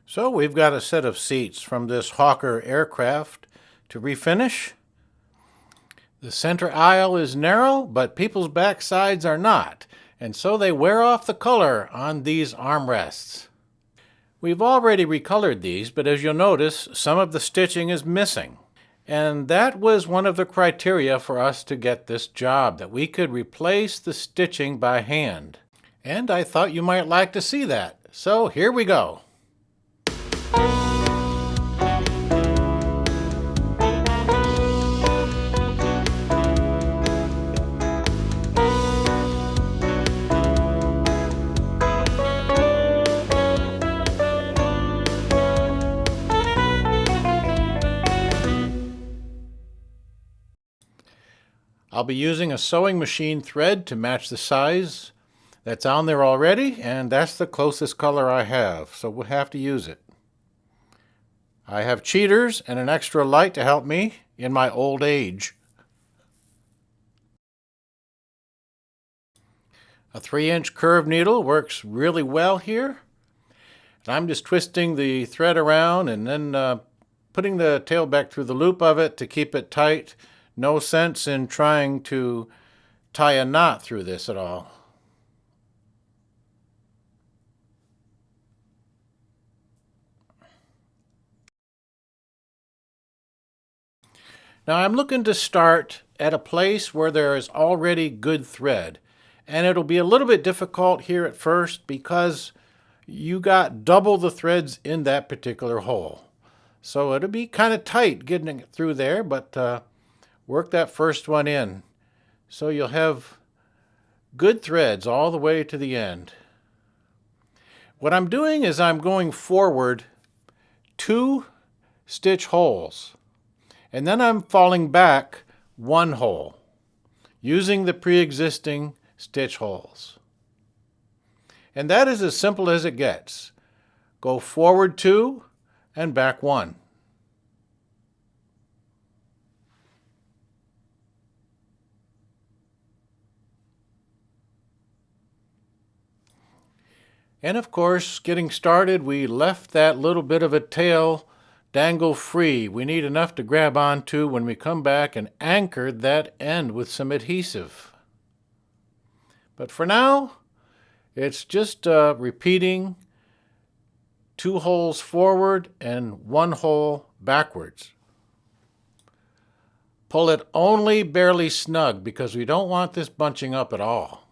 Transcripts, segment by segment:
So we've got a set of seats from this Hawker aircraft to refinish. The center aisle is narrow, but people's backsides are not, and so they wear off the color on these armrests. We've already recolored these, but as you'll notice, some of the stitching is missing. And that was one of the criteria for us to get this job, that we could replace the stitching by hand. And I thought you might like to see that. So here we go. I'll be using a sewing machine thread to match the size that's on there already, and that's the closest color I have, so we'll have to use it. I have cheaters and an extra light to help me in my old age. A 3-inch curved needle works really well here. And I'm just twisting the thread around and then putting the tail back through the loop of it to keep it tight. No sense in trying to tie a knot through this at all. Now I'm looking to start at a place where there is already good thread. And it'll be a little bit difficult here at first because you got double the threads in that particular hole. So it'll be kind of tight getting it through there, but work that first one in. So you'll have good threads all the way to the end. What I'm doing is I'm going forward 2 stitch holes. And then I'm falling back 1 hole using the pre-existing stitch holes. And that is as simple as it gets. Go forward 2 and back 1. And of course, getting started, we left that little bit of a tail dangle free. We need enough to grab onto when we come back and anchored that end with some adhesive. But for now, it's just repeating 2 holes forward and 1 hole backwards. Pull it only barely snug because we don't want this bunching up at all.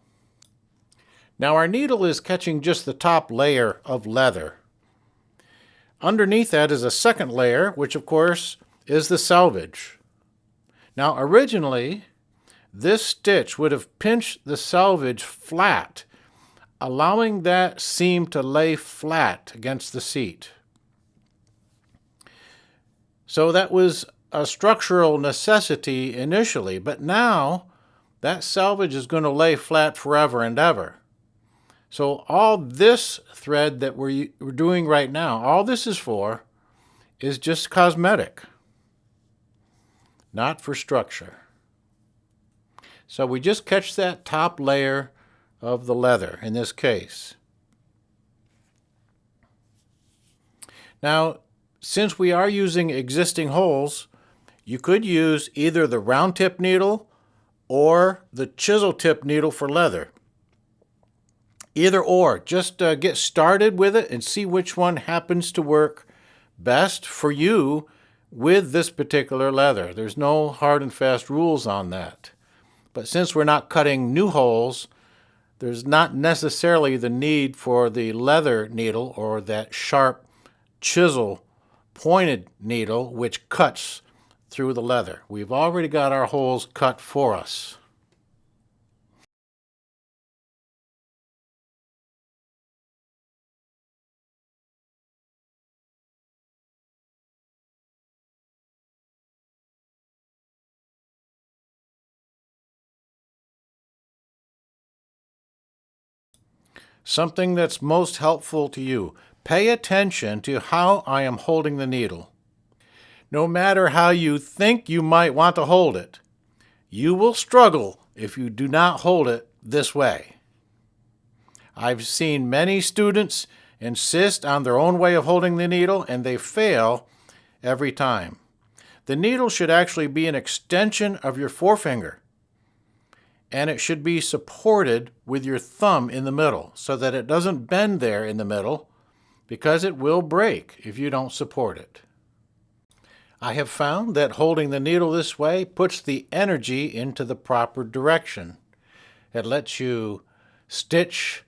Now our needle is catching just the top layer of leather. Underneath that is a second layer, which of course is the selvage. Now originally, this stitch would have pinched the selvage flat, allowing that seam to lay flat against the seat. So that was a structural necessity initially, but now that selvage is going to lay flat forever and ever. So all this thread that we're doing right now, all this is for, is just cosmetic, not for structure. So we just catch that top layer of the leather in this case. Now, since we are using existing holes, you could use either the round tip needle or the chisel tip needle for leather. Either or, just get started with it and see which one happens to work best for you with this particular leather. There's no hard and fast rules on that. But since we're not cutting new holes, there's not necessarily the need for the leather needle or that sharp chisel pointed needle which cuts through the leather. We've already got our holes cut for us. Something that's most helpful to you. Pay attention to how I am holding the needle. No matter how you think you might want to hold it, you will struggle if you do not hold it this way. I've seen many students insist on their own way of holding the needle, and they fail every time. The needle should actually be an extension of your forefinger, and it should be supported with your thumb in the middle so that it doesn't bend there in the middle, because it will break if you don't support it. I have found that holding the needle this way puts the energy into the proper direction. It lets you stitch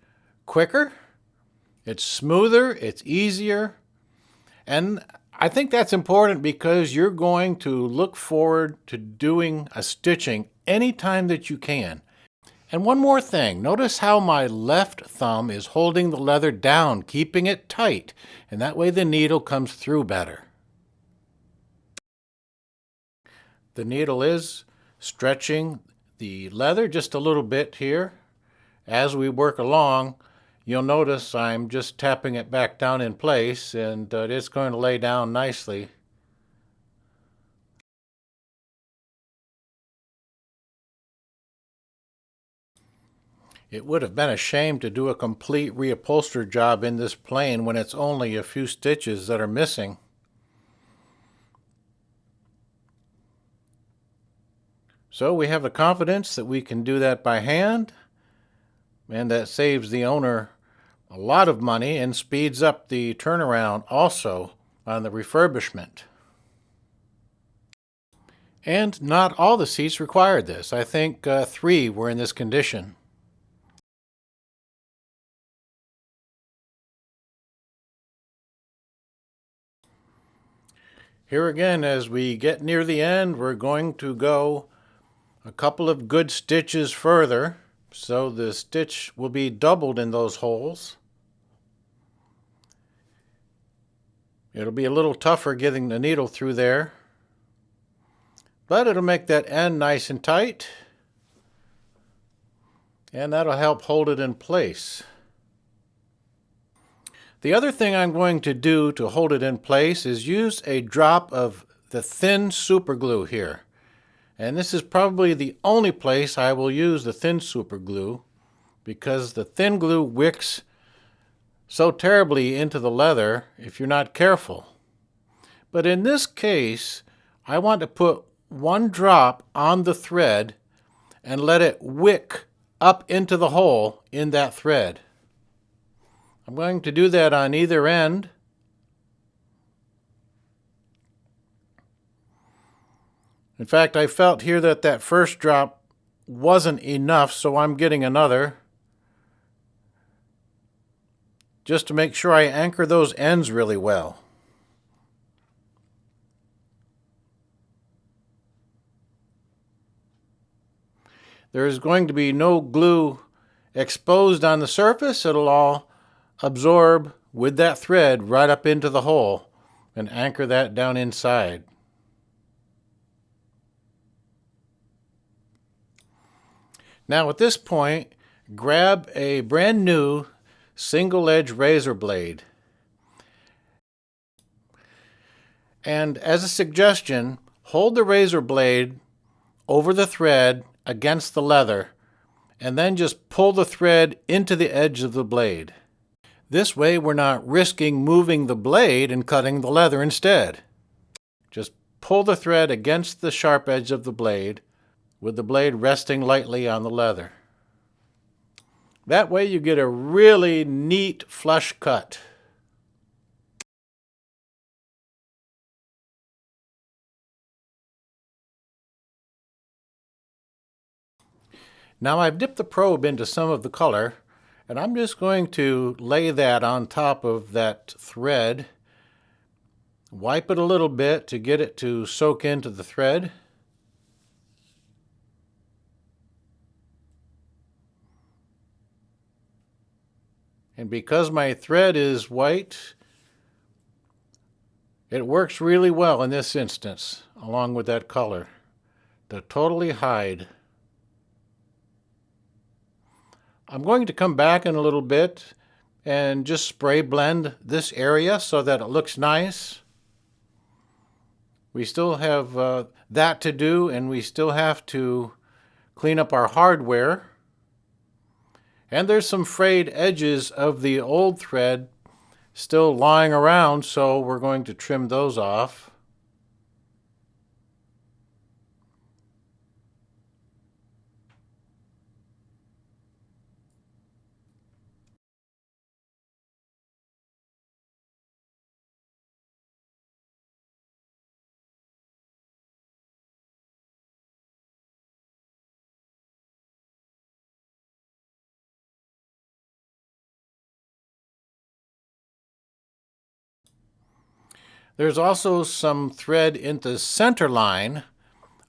quicker, it's smoother, it's easier, and I think that's important because you're going to look forward to doing a stitching anytime that you can. And one more thing, notice how my left thumb is holding the leather down, keeping it tight, and that way the needle comes through better. The needle is stretching the leather just a little bit here. As we work along, you'll notice I'm just tapping it back down in place, and it's going to lay down nicely. It would have been a shame to do a complete reupholster job in this plane when it's only a few stitches that are missing. So we have the confidence that we can do that by hand, and that saves the owner a lot of money and speeds up the turnaround also on the refurbishment. And not all the seats required this. I think 3 were in this condition. Here again, as we get near the end, we're going to go a couple of good stitches further, so the stitch will be doubled in those holes. It'll be a little tougher getting the needle through there, but it'll make that end nice and tight, and that'll help hold it in place. The other thing I'm going to do to hold it in place is use a drop of the thin super glue here. And this is probably the only place I will use the thin super glue, because the thin glue wicks so terribly into the leather if you're not careful. But in this case, I want to put 1 drop on the thread and let it wick up into the hole in that thread. I'm going to do that on either end. In fact, I felt here that that first drop wasn't enough, so I'm getting another, just to make sure I anchor those ends really well. There's going to be no glue exposed on the surface. It'll all absorb with that thread right up into the hole and anchor that down inside. Now at this point, grab a brand new single edge razor blade. And as a suggestion, hold the razor blade over the thread against the leather, and then just pull the thread into the edge of the blade. This way we're not risking moving the blade and cutting the leather instead. Just pull the thread against the sharp edge of the blade, with the blade resting lightly on the leather. That way you get a really neat flush cut. Now I've dipped the probe into some of the color, and I'm just going to lay that on top of that thread. Wipe it a little bit to get it to soak into the thread. And because my thread is white, it works really well in this instance, along with that color, to totally hide. I'm going to come back in a little bit and just spray blend this area so that it looks nice. We still have that to do, and we still have to clean up our hardware. And there's some frayed edges of the old thread still lying around, so we're going to trim those off. There's also some thread in the center line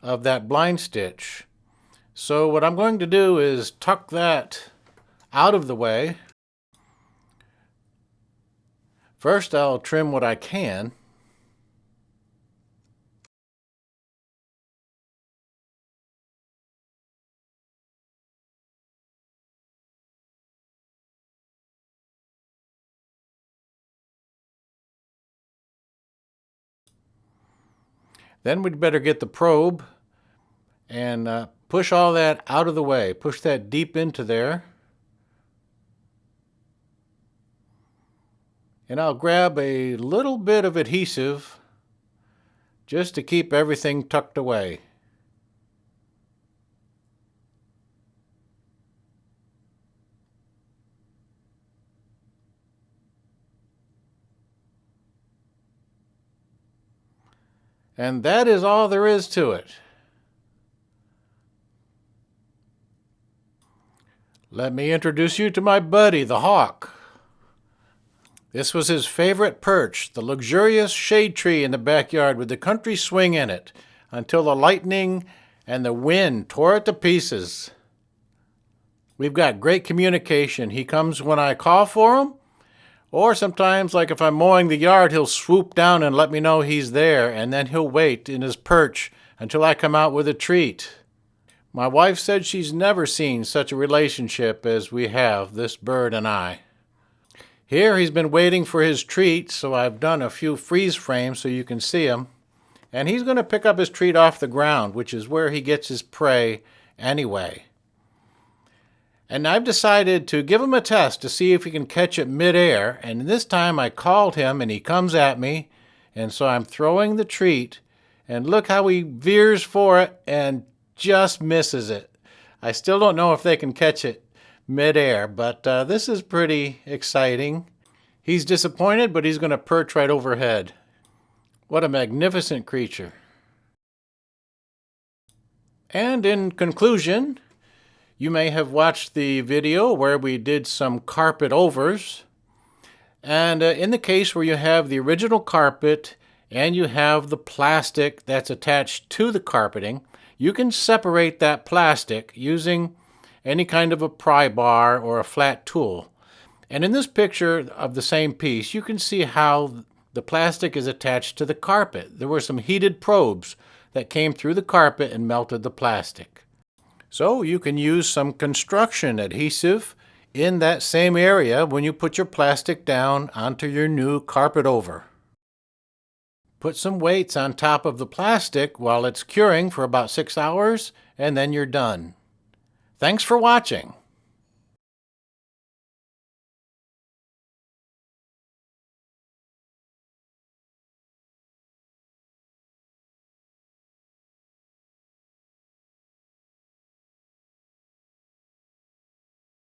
of that blind stitch. So what I'm going to do is tuck that out of the way. First, I'll trim what I can. Then we'd better get the probe and push all that out of the way. Push that deep into there. And I'll grab a little bit of adhesive just to keep everything tucked away. And that is all there is to it. Let me introduce you to my buddy, the hawk. This was his favorite perch, the luxurious shade tree in the backyard with the country swing in it, until the lightning and the wind tore it to pieces. We've got great communication. He comes when I call for him, or sometimes, like if I'm mowing the yard, he'll swoop down and let me know he's there, and then he'll wait in his perch until I come out with a treat. My wife said she's never seen such a relationship as we have, this bird and I. Here he's been waiting for his treat, so I've done a few freeze frames so you can see him. And he's going to pick up his treat off the ground, which is where he gets his prey anyway. And I've decided to give him a test to see if he can catch it midair. And this time I called him and he comes at me. And so I'm throwing the treat. And look how he veers for it and just misses it. I still don't know if they can catch it midair, but this is pretty exciting. He's disappointed, but he's going to perch right overhead. What a magnificent creature. And in conclusion, you may have watched the video where we did some carpet overs. And in the case where you have the original carpet and you have the plastic that's attached to the carpeting, you can separate that plastic using any kind of a pry bar or a flat tool. And in this picture of the same piece, you can see how the plastic is attached to the carpet. There were some heated probes that came through the carpet and melted the plastic. So you can use some construction adhesive in that same area when you put your plastic down onto your new carpet over. Put some weights on top of the plastic while it's curing for about 6 hours, and then you're done. Thanks for watching.